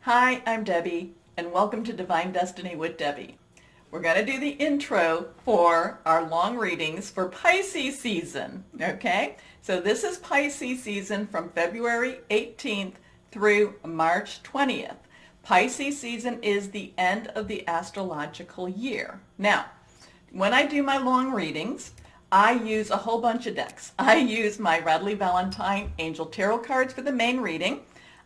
Hi, I'm Debbie, and welcome to Divine Destiny with Debbie. We're going to do the intro for our long readings for Pisces season, okay? So this is Pisces season from February 18th through March 20th. Pisces season is the end of the astrological year. Now, when I do my long readings, I use a whole bunch of decks. I use my Radley Valentine Angel Tarot cards for the main reading.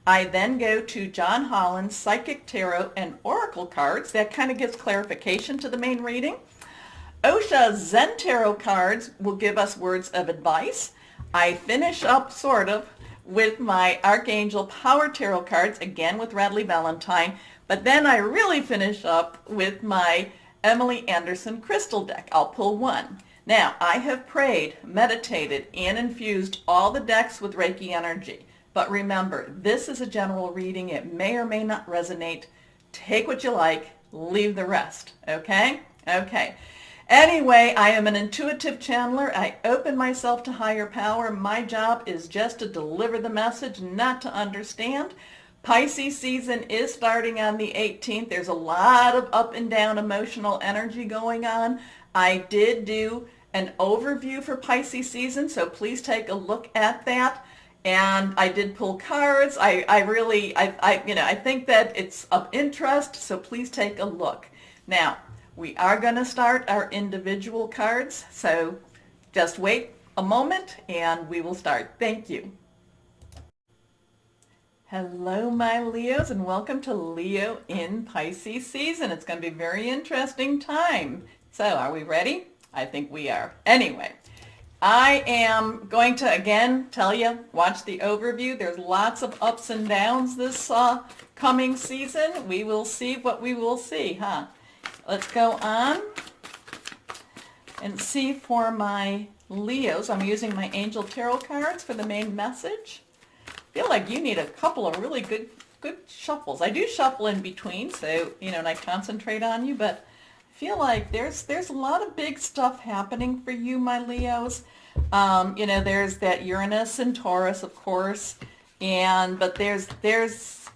I then go to John Holland's Psychic Tarot and Oracle cards. That kind of gives clarification to the main reading. Osha's Zen Tarot cards will give us words of advice. I finish up, sort of, with my Archangel Power Tarot cards, again with Radley Valentine, but then I really finish up with my Emily Anderson Crystal deck. I'll pull one. Now, I have prayed, meditated, and infused all the decks with Reiki energy. But remember, this is a general reading. It may or may not resonate. Take what you like, leave the rest, okay? Okay. Anyway, I am an intuitive channeler. I open myself to higher power. My job is just to deliver the message, not to understand. Pisces season is starting on the 18th. There's a lot of up and down emotional energy going on. I did do an overview for Pisces season, so please take a look at that. And I did pull cards. I think that it's of interest, so please take a look. Now, we are going to start our individual cards, so just wait a moment and we will start. Thank you. Hello, my Leos, and welcome to Leo in Pisces season. It's going to be a very interesting time. So, are we ready? I think we are. Anyway, I am going to, again, tell you, watch the overview. There's lots of ups and downs this coming season. We will see what we will see, huh? Let's go on and see for my Leos. I'm using my Angel Tarot cards for the main message. I feel like you need a couple of really good shuffles. I do shuffle in between, so, and I concentrate on you, but I feel like there's a lot of big stuff happening for you, my Leos. There's that Uranus and Taurus, of course, but there's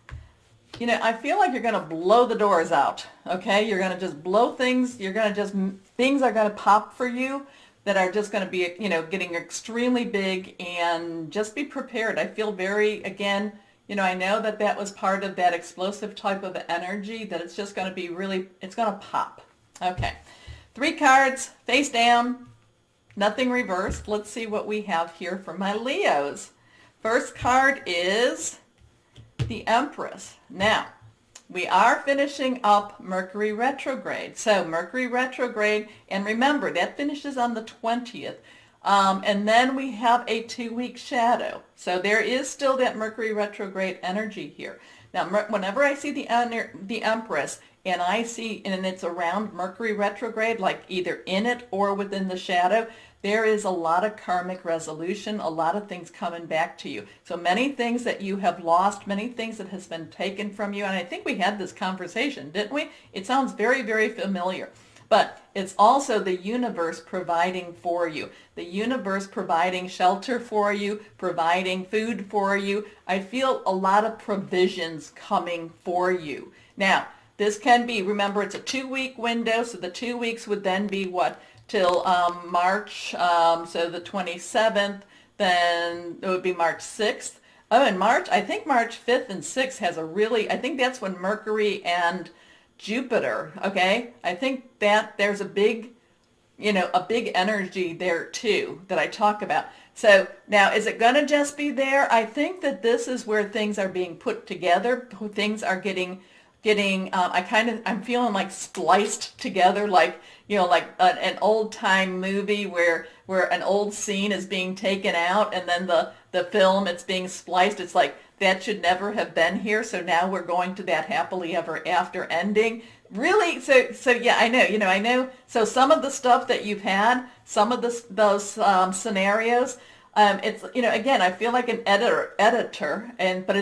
I feel like you're going to blow the doors out, okay? You're going to just blow things. Things are going to pop for you that are just going to be, getting extremely big, and just be prepared. I feel again, I know that was part of that explosive type of energy, that it's just going to be it's going to pop. Okay, 3 cards, face down, nothing reversed. Let's see what we have here for my Leos. First card is the Empress. Now, we are finishing up Mercury retrograde. So Mercury retrograde, and remember, that finishes on the 20th. And then we have a 2-week shadow. So there is still that Mercury retrograde energy here. Now, whenever I see the Empress, and it's around Mercury retrograde, like either in it or within the shadow, there is a lot of karmic resolution, a lot of things coming back to you. So many things that you have lost, many things that has been taken from you. And I think we had this conversation, didn't we? It sounds very, very familiar. But it's also the universe providing for you. The universe providing shelter for you, providing food for you. I feel a lot of provisions coming for you. Now, this can be, remember, it's a 2-week window, so the 2 weeks would then be what? Till March, so the 27th, then it would be March 6th. Oh, and I think March 5th and 6th has I think that's when Mercury and Jupiter, okay? I think that there's a big energy there too that I talk about. So now, is it going to just be there? I think that this is where things are being put together. Things are getting I'm feeling like spliced together, like an old time movie where an old scene is being taken out, and then the film, it's being spliced. It's like, that should never have been here, so now we're going to that happily ever after ending. Really? So yeah, I know. So some of the stuff that you've had, some of those scenarios, it's, again, I feel like an editor, but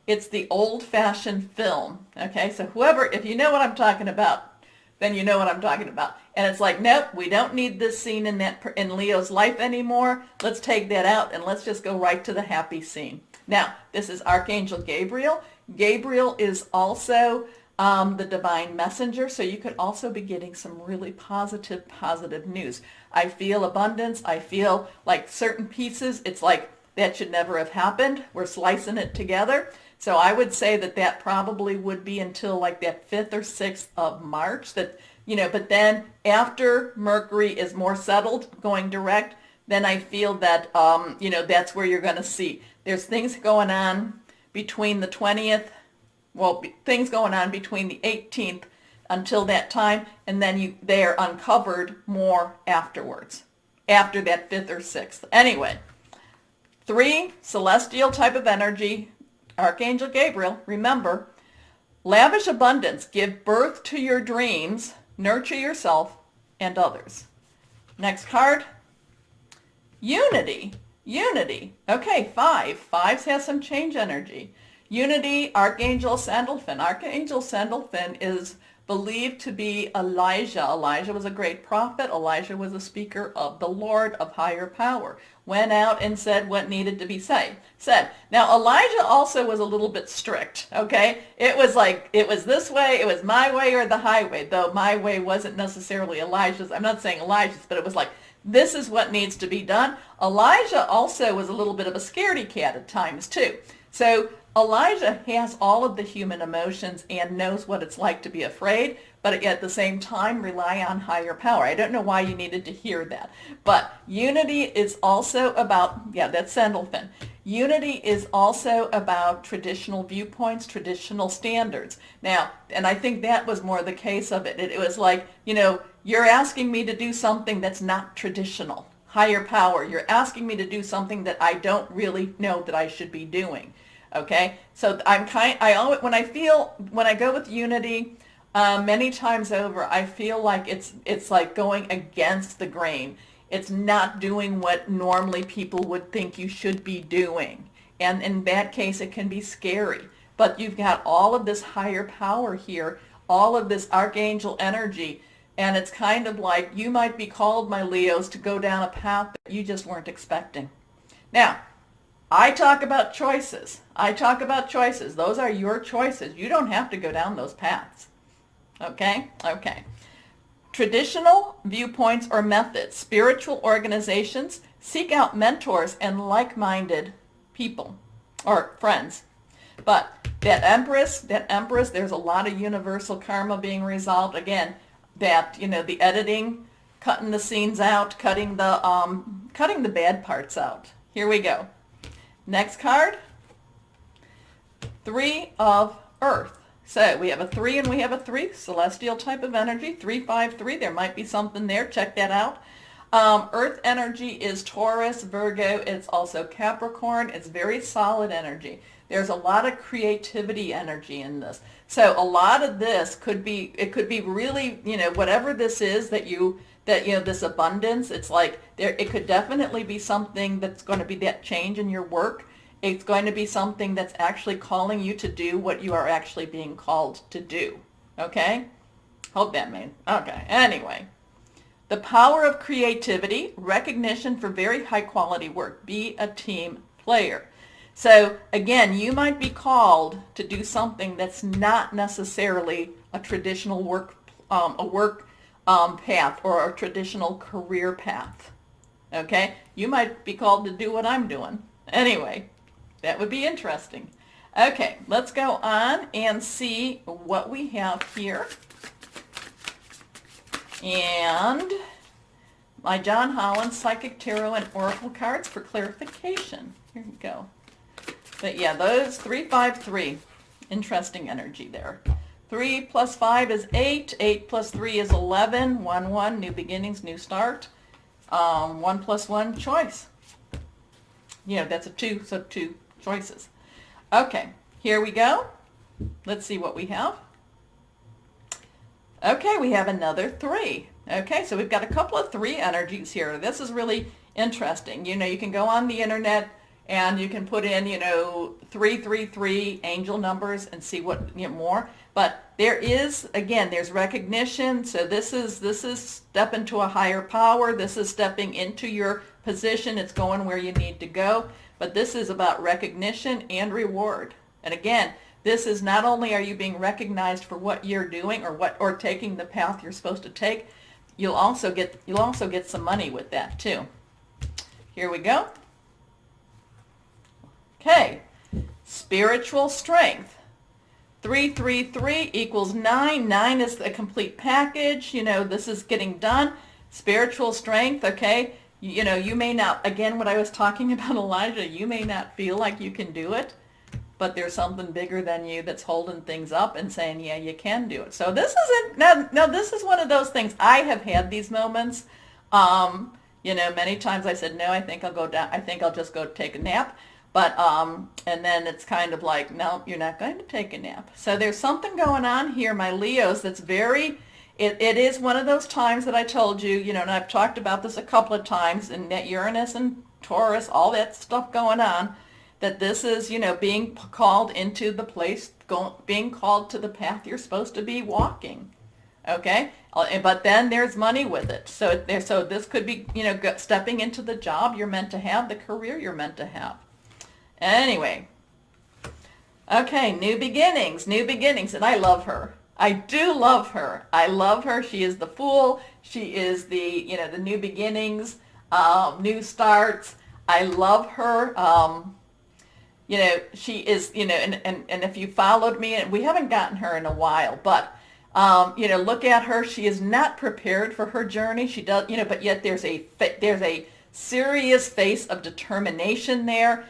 it's the old-fashioned film, okay? So if you know what I'm talking about, then you know what I'm talking about. And it's like, nope, we don't need this scene in Leo's life anymore. Let's take that out, and let's just go right to the happy scene. Now, this is Archangel Gabriel, Gabriel is also the divine messenger, so you could also be getting some really positive news. I feel abundance. I feel like certain pieces, it's like that should never have happened. We're slicing it together. So I would say that that probably would be until like that 5th or 6th of March that, but then after Mercury is more settled, going direct, then I feel that, that's where you're going to see. There's things going on between the 20th, things going on between the 18th until that time, and then they are uncovered more afterwards, after that 5th or 6th. Anyway, 3, celestial type of energy, Archangel Gabriel, remember, lavish abundance, give birth to your dreams, nurture yourself and others. Next card, unity. Okay, 5. 5s has some change energy. Unity, Archangel Sandalphon. Archangel Sandalphon is believed to be Elijah. Elijah was a great prophet. Elijah was a speaker of the Lord of higher power. Went out and said what needed to be said. Now, Elijah also was a little bit strict, okay? It was like, it was this way, it was my way or the highway, though my way wasn't necessarily Elijah's. I'm not saying Elijah's, but it was like, this is what needs to be done. Elijah also was a little bit of a scaredy cat at times, too. So Elijah has all of the human emotions and knows what it's like to be afraid, but at the same time rely on higher power. I don't know why you needed to hear that. But unity is also about, that's Sandalphon. Unity is also about traditional viewpoints, traditional standards. Now, and I think that was more the case of it. It was like, you're asking me to do something that's not traditional. Higher power. You're asking me to do something that I don't really know that I should be doing. Okay, so when I go with unity, many times over, I feel like it's like going against the grain. It's not doing what normally people would think you should be doing. And in that case, it can be scary. But you've got all of this higher power here, all of this archangel energy, and it's kind of like you might be called, my Leos, to go down a path that you just weren't expecting. Now, I talk about choices. Those are your choices. You don't have to go down those paths. Okay? Traditional viewpoints or methods, spiritual organizations, seek out mentors and like-minded people or friends. But that Empress, there's a lot of universal karma being resolved. Again, the editing, cutting the scenes out, cutting the bad parts out. Here we go. Next card, 3 of Earth. So we have a 3 and we have a 3, celestial type of energy, 3, 5, 3. There might be something there. Check that out. Earth energy is Taurus, Virgo. It's also Capricorn. It's very solid energy. There's a lot of creativity energy in this. So a lot of this could be really, whatever this is this abundance, it's like it could definitely be something that's going to be that change in your work. It's going to be something that's actually calling you to do what you are actually being called to do. Okay? Hope that made. Okay. Anyway, the power of creativity, recognition for very high quality work. Be a team player. So again, you might be called to do something that's not necessarily a traditional work path or a traditional career path. Okay? You might be called to do what I'm doing. Anyway, that would be interesting. Okay, let's go on and see what we have here. And my John Holland Psychic Tarot and Oracle cards for clarification. Here we go. But yeah, those 3, 5, 3. Interesting energy there. 3 plus 5 is 8. 8 plus 3 is 11. 1, 1, new beginnings, new start. 1 plus 1, choice. That's a 2, so 2 choices. Okay, here we go. Let's see what we have. Okay, we have another 3. Okay, so we've got a couple of 3 energies here. This is really interesting. You can go on the internet and you can put in, 333 angel numbers and see what more. But there is, again, there's recognition. So this is step into a higher power. This is stepping into your position. It's going where you need to go. But this is about recognition and reward. And again, This is not only are you being recognized for what you're doing or taking the path you're supposed to take, you'll also get some money with that too. Here we go. Okay, spiritual strength. 333 equals 9. 9 is a complete package. This is getting done. Spiritual strength, okay. You may not, again, what I was talking about Elijah, you may not feel like you can do it, but there's something bigger than you that's holding things up and saying, yeah, you can do it. So this isn't, now this is one of those things. I have had these moments. Many times I said, no, I think I'll go down. I think I'll just go take a nap. But, and then it's kind of like, no, you're not going to take a nap. So there's something going on here, my Leos, that's very, it is one of those times that I told you, and I've talked about this a couple of times, and that Uranus and Taurus, all that stuff going on, that this is, being called into the place, being called to the path you're supposed to be walking. Okay? But then there's money with it. So this could be, stepping into the job you're meant to have, the career you're meant to have. Anyway, okay, new beginnings, and I love her. I do love her. I love her. She is the Fool. She is the, the new beginnings, new starts. I love her. She is, and if you followed me, and we haven't gotten her in a while, but, look at her. She is not prepared for her journey. She does, but yet there's a serious face of determination there.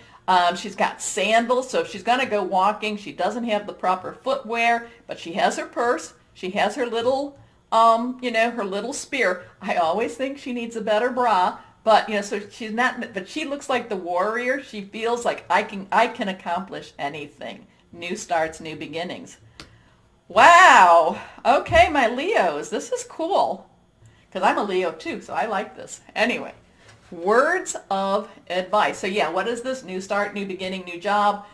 She's got sandals, so if she's going to go walking, she doesn't have the proper footwear, but she has her purse. She has her little, her little spear. I always think she needs a better bra, but, so she's not, but she looks like the warrior. She feels like I can accomplish anything. New starts, new beginnings. Wow. Okay, my Leos, this is cool, because I'm a Leo too, so I like this. Anyway. Words of advice. So yeah, what is this? New start, new beginning, new job.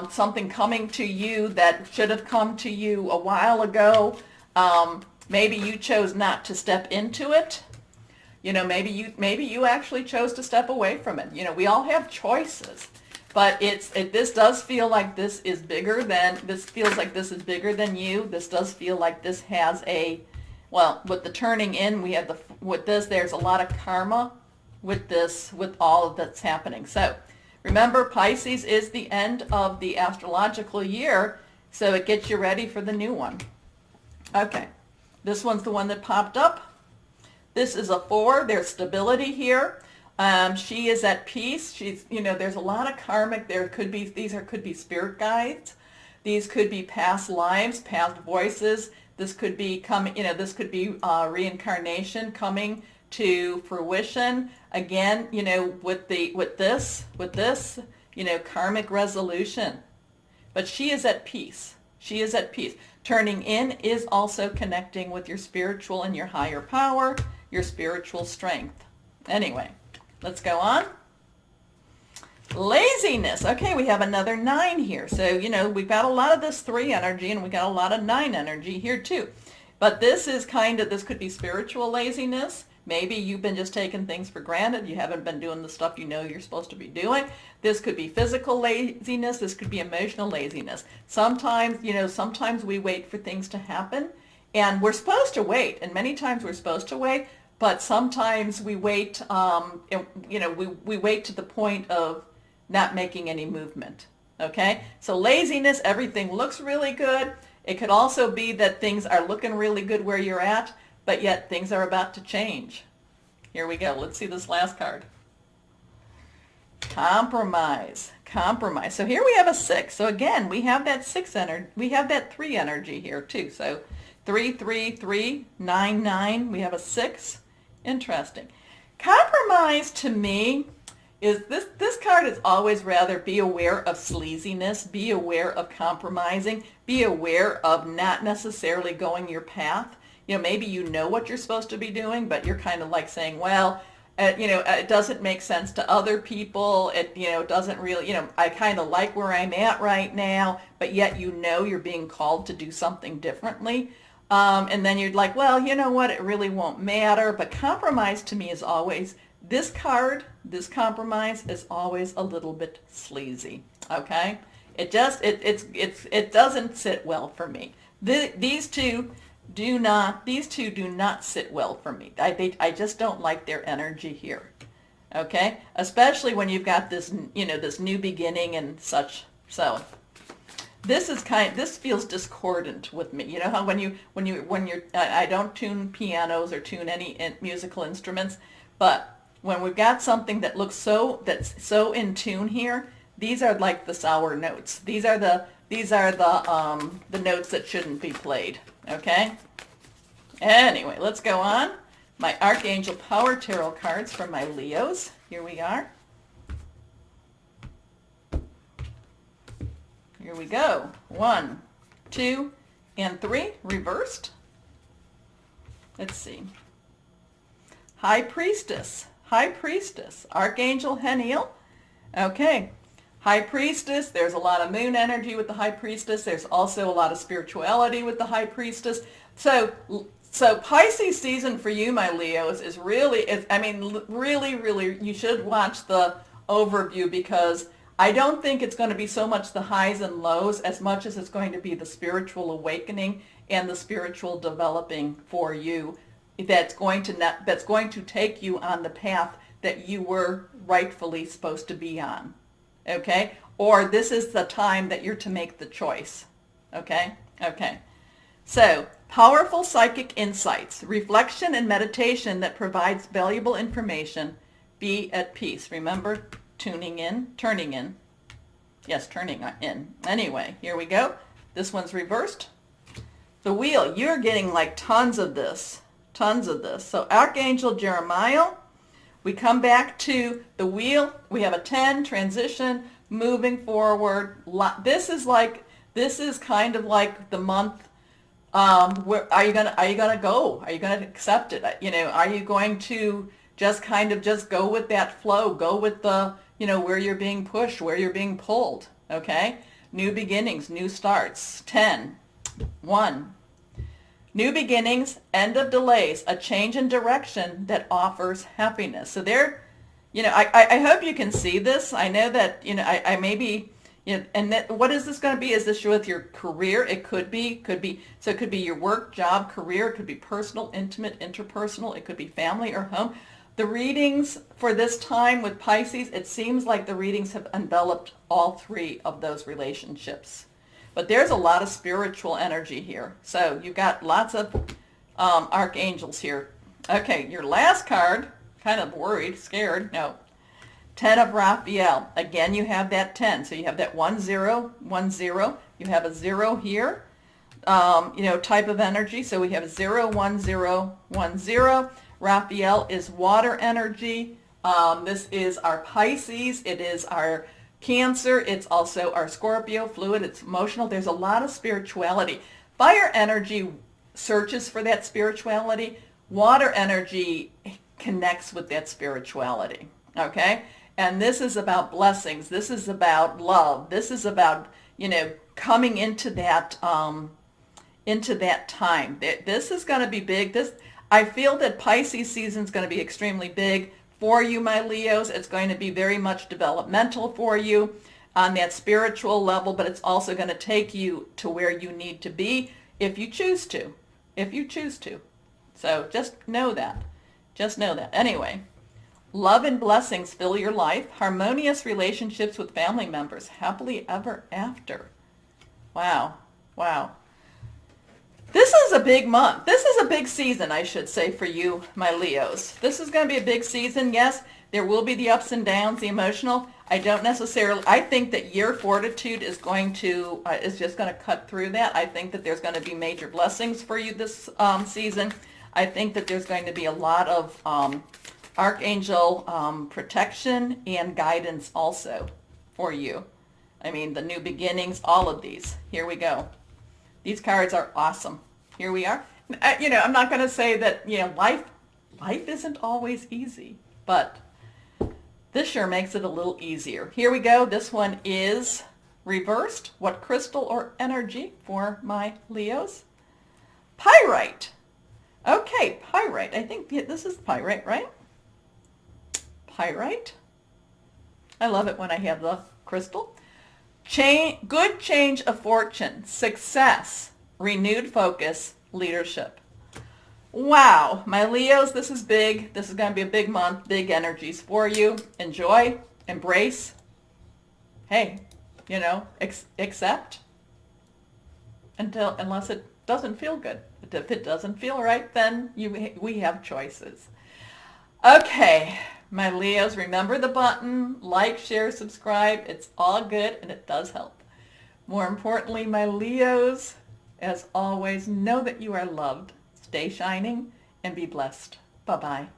Something coming to you that should have come to you a while ago. Maybe you chose not to step into it. Maybe you actually chose to step away from it. We all have choices, but this does feel like this is bigger than, this feels like this is bigger than you. This does feel like this has with the turning in, we have with this, there's a lot of karma with this, with all that's happening. So remember, Pisces is the end of the astrological year, so it gets you ready for the new one. Okay, this one's the one that popped up. This is a 4. There's stability here. She is at peace. She's, there's a lot of karmic. Could be spirit guides. These could be past lives, past voices. This could be this could be reincarnation coming to fruition. Again, with this, karmic resolution. But she is at peace. She is at peace. Turning in is also connecting with your spiritual and your higher power, your spiritual strength. Anyway, let's go on. Laziness. Okay, we have another 9 here. So, we've got a lot of this 3 energy, and we got a lot of 9 energy here too. But this is this could be spiritual laziness. Maybe you've been just taking things for granted. You haven't been doing the stuff you're supposed to be doing. This could be physical laziness. This could be emotional laziness. Sometimes we wait for things to happen, and we're supposed to wait. And many times we're supposed to wait, but sometimes we wait, we wait to the point of not making any movement. Okay? So laziness, everything looks really good. It could also be that things are looking really good where you're at, but yet things are about to change. Here we go. Let's see this last card. Compromise. Compromise. So here we have a 6. So again, we have that 6 energy. We have that 3 energy here too. So 3, 3, 3, 9, 9. We have a 6. Interesting. Compromise to me is this card is always rather be aware of sleaziness, be aware of compromising, be aware of not necessarily going your path. Maybe you know what you're supposed to be doing, but you're kind of like saying, well, it doesn't make sense to other people. It, doesn't really, I kind of like where I'm at right now, but yet you're being called to do something differently. And then you're like, well, you know what, it really won't matter. But compromise to me is always, this compromise is always a little bit sleazy, okay? It just, it doesn't sit well for me. These two do not sit well for me. I just don't like their energy here. Okay? Especially when you've got this, this new beginning and such. So this feels discordant with me. You know how when you're, I don't tune pianos or tune any musical instruments, but when we've got something that looks that's so in tune here, these are like the sour notes. These are the notes that shouldn't be played. Okay? Anyway, let's go on. My Archangel Power Tarot cards for my Leos. Here we are. Here we go. 1, 2, and 3. Reversed. Let's see. High Priestess. High Priestess. Archangel Heniel. Okay. High Priestess. There's a lot of moon energy with the High Priestess. There's also a lot of spirituality with the High Priestess. So Pisces season for you, my Leos, is really, really, you should watch the overview, because I don't think it's going to be so much the highs and lows as much as it's going to be the spiritual awakening and the spiritual developing for you that's going to take you on the path that you were rightfully supposed to be on. Okay? Or this is the time that you're to make the choice. Okay? Okay. So, powerful psychic insights, reflection and meditation that provides valuable information. Be at peace. Remember, turning in. Yes, turning in. Anyway, here we go. This one's reversed. The wheel, you're getting like tons of this. So Archangel Jeremiah, we come back to the wheel. We have a 10, transition, moving forward. This is kind of like the month. Where are you gonna go? Are you gonna accept it? Are you going to just kind of just go with that flow? Go with the, where you're being pushed, where you're being pulled. Okay? New beginnings, new starts. 10, 1. New beginnings, end of delays, a change in direction that offers happiness. So there, I hope you can see this. I know that, I may be, and that, what is this going to be? Is this with your career? It could be, so it could be your work, job, career. It could be personal, intimate, interpersonal. It could be family or home. The readings for this time with Pisces, it seems like the readings have enveloped all 3 of those relationships. But there's a lot of spiritual energy here. So you've got lots of archangels here. Okay, your last card, kind of worried, scared. No. 10 of Raphael. Again, you have that 10. So you have that 1, 0, 1, 0. You have a 0 here, type of energy. So we have 0, 1, 0, 1, 0. Raphael is water energy. This is our Pisces. It is our Cancer. It's also our Scorpio, fluid. It's emotional. There's a lot of spirituality. Fire energy searches for that spirituality. Water energy connects with that spirituality. Okay? And this is about blessings. This is about love. This is about, coming into that time. This is going to be big. I feel that Pisces season is going to be extremely big for you, my Leos. It's going to be very much developmental for you on that spiritual level, but it's also going to take you to where you need to be if you choose to. So just know that. Anyway, love and blessings fill your life. Harmonious relationships with family members. Happily ever after. Wow. This is a big month. This is a big season, I should say, for you, my Leos. This is going to be a big season. Yes, there will be the ups and downs, the emotional. I think that your fortitude is just going to cut through that. I think that there's going to be major blessings for you this season. I think that there's going to be a lot of archangel protection and guidance also for you. I mean, the new beginnings, all of these. Here we go. These cards are awesome. Here we are. I'm not going to say that, life isn't always easy, but this sure makes it a little easier. Here we go. This one is reversed. What crystal or energy for my Leos? Pyrite. Okay, pyrite. I think this is pyrite, right? Pyrite. I love it when I have the crystal. Good change of fortune, success, renewed focus, leadership. Wow, my Leos, this is big. This is going to be a big month, big energies for you. Enjoy, embrace. Hey, accept unless it doesn't feel good. If it doesn't feel right, then we have choices. Okay, my Leos, remember the button, like, share, subscribe. It's all good and it does help. More importantly, my Leos, as always, know that you are loved. Stay shining and be blessed. Bye-bye.